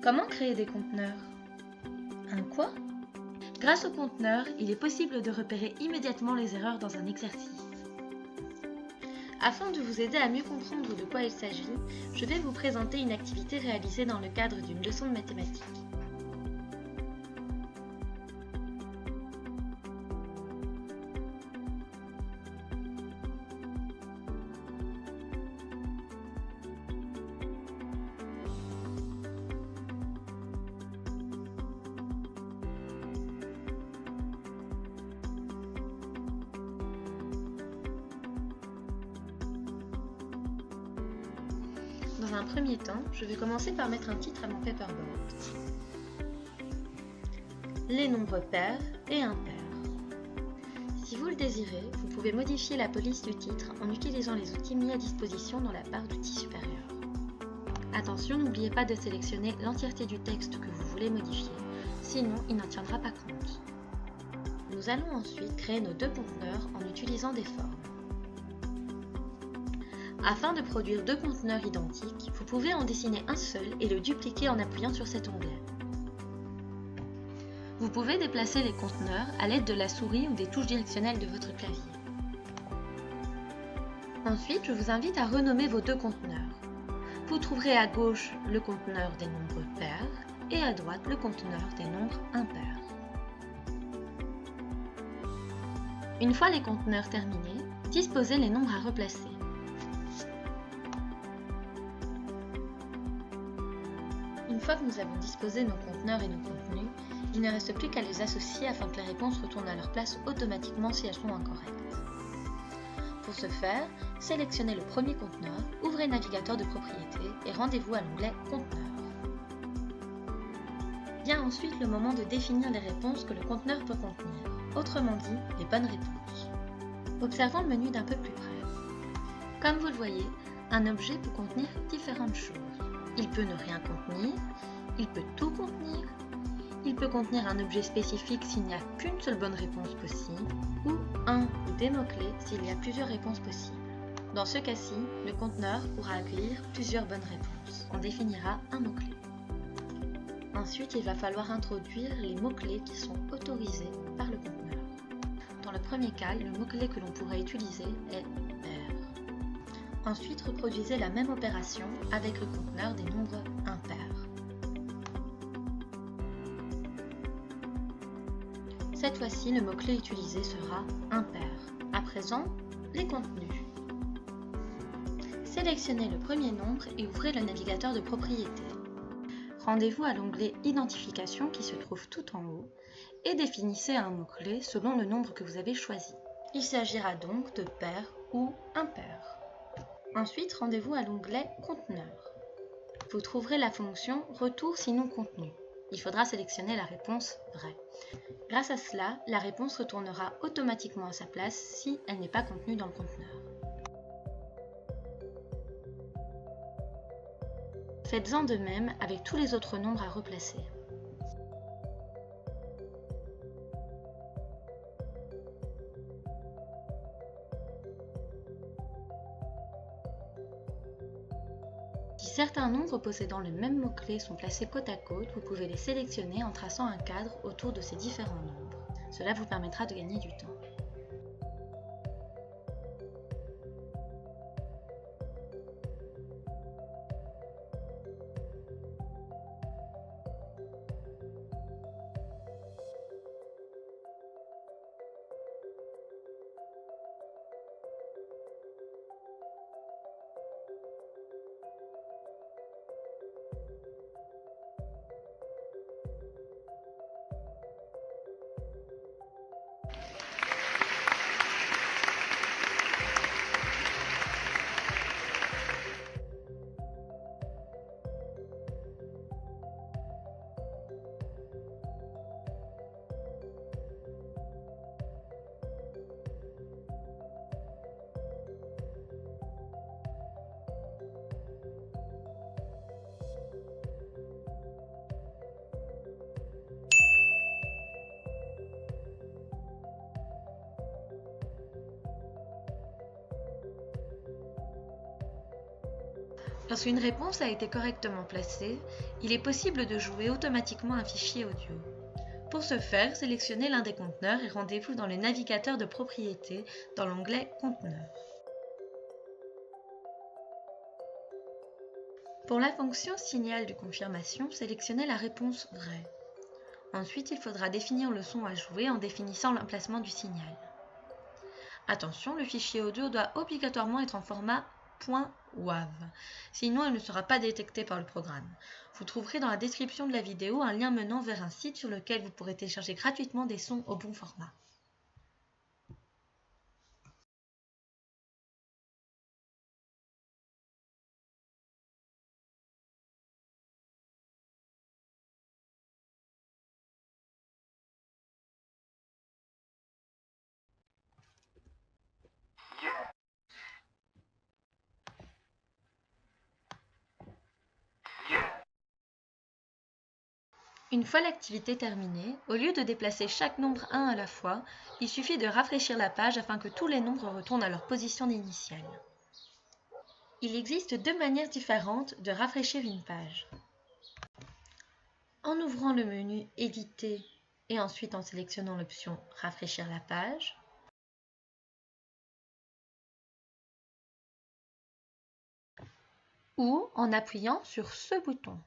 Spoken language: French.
Comment créer des conteneurs? Un quoi? Grâce aux conteneurs, il est possible de repérer immédiatement les erreurs dans un exercice. Afin de vous aider à mieux comprendre de quoi il s'agit, je vais vous présenter une activité réalisée dans le cadre d'une leçon de mathématiques. Dans un premier temps, je vais commencer par mettre un titre à mon paperboard. Les nombres pairs et impairs. Si vous le désirez, vous pouvez modifier la police du titre en utilisant les outils mis à disposition dans la barre d'outils supérieure. Attention, n'oubliez pas de sélectionner l'entièreté du texte que vous voulez modifier, sinon il n'en tiendra pas compte. Nous allons ensuite créer nos deux conteneurs en utilisant des formes. Afin de produire deux conteneurs identiques, vous pouvez en dessiner un seul et le dupliquer en appuyant sur cet onglet. Vous pouvez déplacer les conteneurs à l'aide de la souris ou des touches directionnelles de votre clavier. Ensuite, je vous invite à renommer vos deux conteneurs. Vous trouverez à gauche le conteneur des nombres pairs et à droite le conteneur des nombres impairs. Une fois les conteneurs terminés, disposez les nombres à replacer. Une fois que nous avons disposé nos conteneurs et nos contenus, il ne reste plus qu'à les associer afin que les réponses retournent à leur place automatiquement si elles sont incorrectes. Pour ce faire, sélectionnez le premier conteneur, ouvrez Navigateur de propriété et rendez-vous à l'onglet Conteneurs. Vient ensuite le moment de définir les réponses que le conteneur peut contenir, autrement dit, les bonnes réponses. Observons le menu d'un peu plus près. Comme vous le voyez, un objet peut contenir différentes choses. Il peut ne rien contenir, il peut tout contenir, il peut contenir un objet spécifique s'il n'y a qu'une seule bonne réponse possible, ou un ou des mots-clés s'il y a plusieurs réponses possibles. Dans ce cas-ci, le conteneur pourra accueillir plusieurs bonnes réponses. On définira un mot-clé. Ensuite, il va falloir introduire les mots-clés qui sont autorisés par le conteneur. Dans le premier cas, le mot-clé que l'on pourrait utiliser est pair. Ensuite, reproduisez la même opération avec le conteneur des nombres impairs. Cette fois-ci, le mot-clé utilisé sera impair. À présent, les contenus. Sélectionnez le premier nombre et ouvrez le navigateur de propriété. Rendez-vous à l'onglet Identification qui se trouve tout en haut et définissez un mot-clé selon le nombre que vous avez choisi. Il s'agira donc de pair ou impair. Ensuite, rendez-vous à l'onglet Conteneur. Vous trouverez la fonction Retour sinon contenu. Il faudra sélectionner la réponse vraie. Grâce à cela, la réponse retournera automatiquement à sa place si elle n'est pas contenue dans le conteneur. Faites-en de même avec tous les autres nombres à replacer. Si certains nombres possédant le même mot-clé sont placés côte à côte, vous pouvez les sélectionner en traçant un cadre autour de ces différents nombres. Cela vous permettra de gagner du temps. Lorsqu'une réponse a été correctement placée, il est possible de jouer automatiquement un fichier audio. Pour ce faire, sélectionnez l'un des conteneurs et rendez-vous dans le navigateur de propriétés dans l'onglet Conteneurs. Pour la fonction signal de confirmation, sélectionnez la réponse vraie. Ensuite, il faudra définir le son à jouer en définissant l'emplacement du signal. Attention, le fichier audio doit obligatoirement être en format .wav, sinon il ne sera pas détecté par le programme. Vous trouverez dans la description de la vidéo un lien menant vers un site sur lequel vous pourrez télécharger gratuitement des sons au bon format. Une fois l'activité terminée, au lieu de déplacer chaque nombre un à la fois, il suffit de rafraîchir la page afin que tous les nombres retournent à leur position initiale. Il existe deux manières différentes de rafraîchir une page. En ouvrant le menu Éditer et ensuite en sélectionnant l'option Rafraîchir la page, ou en appuyant sur ce bouton.